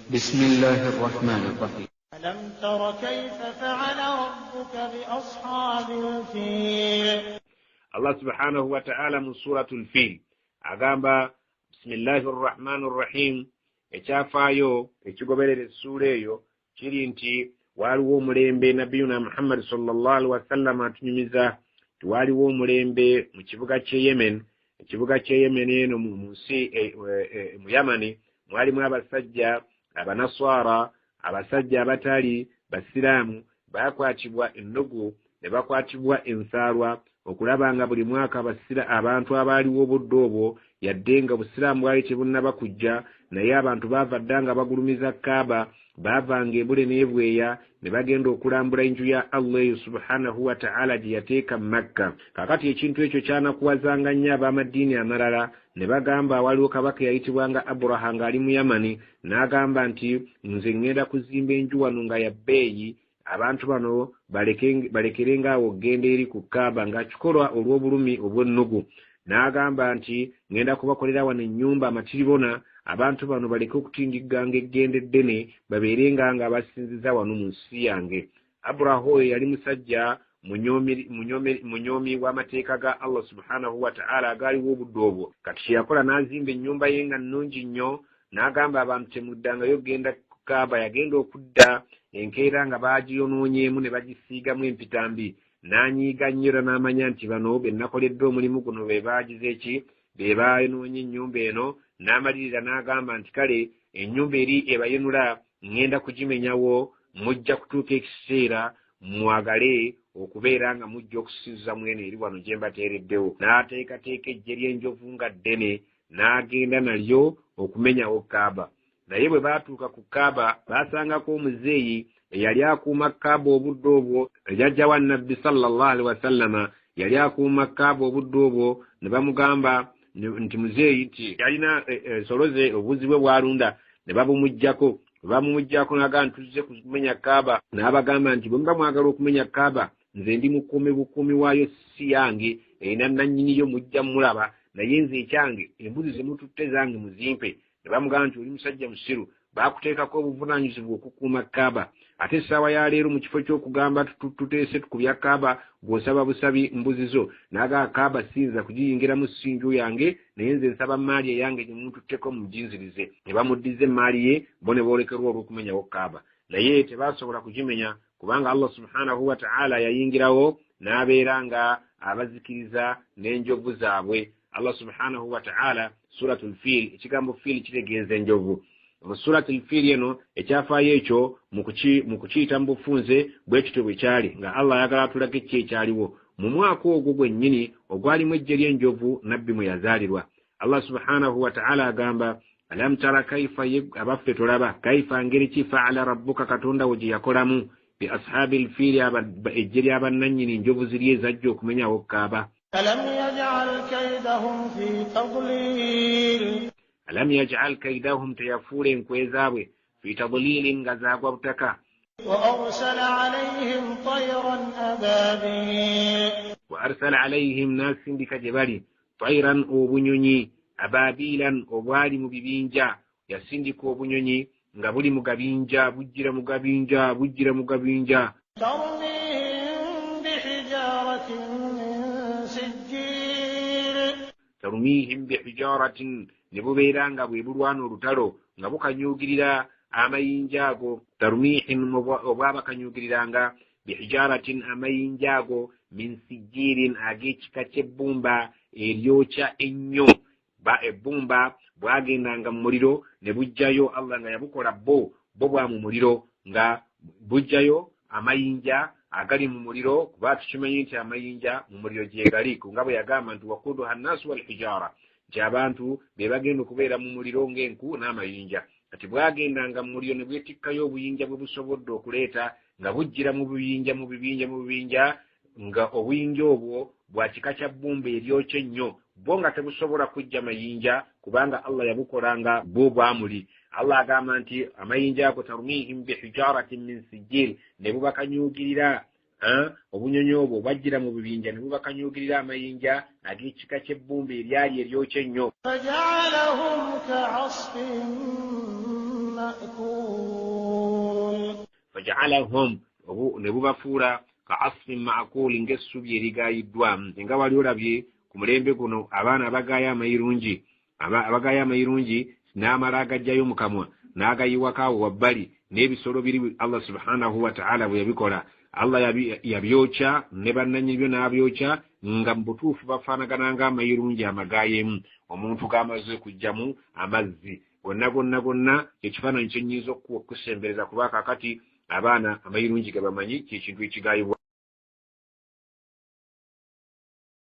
بسم الله الرحمن الرحيم. ألم تر كيف فعل ربك بأصحاب الفيل. الله سبحانه وتعالى من سورة الفيل أغامبا بسم الله الرحمن الرحيم ekyafayo ekigoberera essula eyo kiri nti waliwo omulembe nabiyuna Muhammad sallallahu alaihi wasallam atunyumiza waliwo omulembe mu kibuga kye Yemen. Ekibuga kye Yemen eno mu nsi mu Yamani mwalimu abasajja abanaswara abasajja abatali basiraamu bakwatibwa ennogo ne bakwatibwa ensaalwa okulaba nga buli mwaka abantu abaaliwo obudde obwo yadde nga busiraamu bwali tebunnaba kujja naye abantu baavaddanga bagulumiza Kaaba baavanga ebule n'ebweya ne bagenda okulambula enju ya Allah subhanahu wa ta'ala gye yateeka Makka. Kakati ekintu ekyo kyanakuwazanga nnyo ab'amadiini amalala ne bagamba waliwo kabaka yayitibwanga Abraha ng'ali mu Yamani n'agamba nti nze ngenda kuzimba enju wano nga ya bbeeyi abantu bano balekerenga awo genda eri ku Kaaba ng'akikolwa olw'obulumi obw'ennugu. N'agamba nti ngenda kubakolera wano ennyumba amatiribona abantu bano baleke okutindiganga eggende eddene babeerenga nga basinziza wano mu nsi yange. Abraha oyo yali musajja munyoomi w'amateeka ga Allah subhanahu wa ta'ala agaaliwo obudde obwo. Kati kyeyakola n'azimba ennyumba ye nga nnungi nnyo n'agamba abantu temuddangayo genda ku Kaaba. Yagenda okudda enkeera nga baagiyonoonyeemu ne bagisiigamu empitambi n'anyiiga nnyo era n'amanya nti bano be nakoledde omulimu guno be baagize eki be baayonoonye ennyumba eno. N'amalirira n'agamba nti kale ennyumba eri ebayenula ngenda kugimenyawo mujja kutuuka ekiseera mwagale okubeera nga mujja okusinza mwene eri wano gye mbateereddewo. N'ateekateeka eggye ly'enjovu nga ddene n'agenda nalyo okumenyawo Kaaba. Naye bwe baatuuka ku Kaaba baasangako omuzeeyi eyali akuuma Kaaba obudde obwo. Jjajja wa Nabbi sallallahu alaihi wasallama yali akuuma Kaaba obudde obwo. Ne bamugamba nti muzeeyi nti yalina ensolo ze obuzi bwe bwalunda ne babumujjako n'agamba ntuzze kumenya Kaaba. N'abagamba nti bwe muba mwagala okumenya Kaaba nze ndi mukuumi bukuumi waayo si yange erina nannyiniyo mujja mulaba naye nze ekyange embuzi ze mututte zange muzimpe. Ne bamugamba nti oli musajja musiru baakuteekako obuvunaanyizibwa okukuuma Kaaba. Ate essaawa ya leero mu kifo ky'okugamba tuteese tukubya Kaaba gw'osaba busabi mbuzi zo n'agamba Kaaba siyinza kugiyingiramu sinju yange naye nze nsaba maali eyange gye mututteko mujinzirize. Ne bamuddiza emaali ye bo ne boolekerwa olw'okumenyawo Kaaba. Naye tebaasobola kugimenya kubanga Allah subhanahu wa ta'ala yayingirawo n'abeera nga abazikiriza n'enjovu zaabwe. Allah subhanahu wa ta'ala suratul Fil, ekigambo Fil kitegeeza enjovu. Mu suratul Fil eno ekyafaayo ekyo mu kukiyita mu bufunze bwe kityo bwe kyali nga Allah ayagala atulage ki ekyaliwo. Mu mwaka ogwo gwennyini ogwalimu eggye ly'enjovu nabbi mwe yazaalirwa. Allah subhanahu wa ta'ala agamba alam tara kaifa abaffe tolaba kaifa ngeri ki fa'ala rabbuka katonda wo gye yakolamu bi ashabil fili eggye ly'abannannyini enjovu ziri ezajja okumenyawo Kaaba. ألم يجعل كيدهم في تضليل. ألم يجعل كيدهم تيفور كويزاوي في تضليل غزاغ وبتكا. وأرسل عليهم طيرا أبابيل. وأرسل عليهم ناس بكجبال طيرا وبنيوني أبابيلا وبالي مبينجا يسندك وبنيوني ngabuli mugabinja bujjira mugabinja tarmihim bihijaratin nebubeera nga bwe bulwana olutalo nga bukanyugirira amayinja ago. Tarmihim obwabakanyugiriranga bihijaratin amayinja ago min sijirin ag'ekika ky'ebbumba eryokya ennyo. Ebbumba bwagendanga mu muliro ne bujjayo Allah nga yabukola bo bwa mu muliro nga bujjayo amayinja agali mu muliro kuba tukimanyi nti amayinja mu muliro gyegali nga bwe yagamba nti waquduha nnaasu wal hijara nti abantu be bagenda okubeera mu muliro ng'enku n'amayinja. Kati bwagendanga mu muliro ne bwetikkayo obuyinja bwe busobodde okuleeta nga bujjira mu bibinja nga obuyinja obwo bwa kika kya bbumba eryokya ennyo bo nga tebusobola kujja mayinja kubanga Allah yabukolanga bo bwamuli. Allah agamba nti amayinja ago tarmihim bihijaratin min sijil ne bubakanyugirira obunyonyi obwo bwajjira mu bibinja ne bubakanyugirira amayinja ag'ekika ky'ebbumba eryali eryokya ennyo. فجعلهم كعصف مأكول فجعلهم نبوبافورا كعصف معقول ng'essubi erigayiddwa nga wali olabye ku mulembe guno abaana abagaaya amayirungi n'amala agajjayo mu kamwa n'agayiwakaawo wabbali n'ebisolo biri Allah subhanahu wa ta'ala bwe yabikola Allah yabyokya ne bannannyini byo n'abyokya nga mu butuufu bafaanagana ng'amayirungi amagaayemu omuntu g'amaze kujjamu amazzi gonna ekifaananyi kye nnyinza okusembereza kuba kaakati abaana amayirungi ge bamanyi kyekintu ekigaayibwa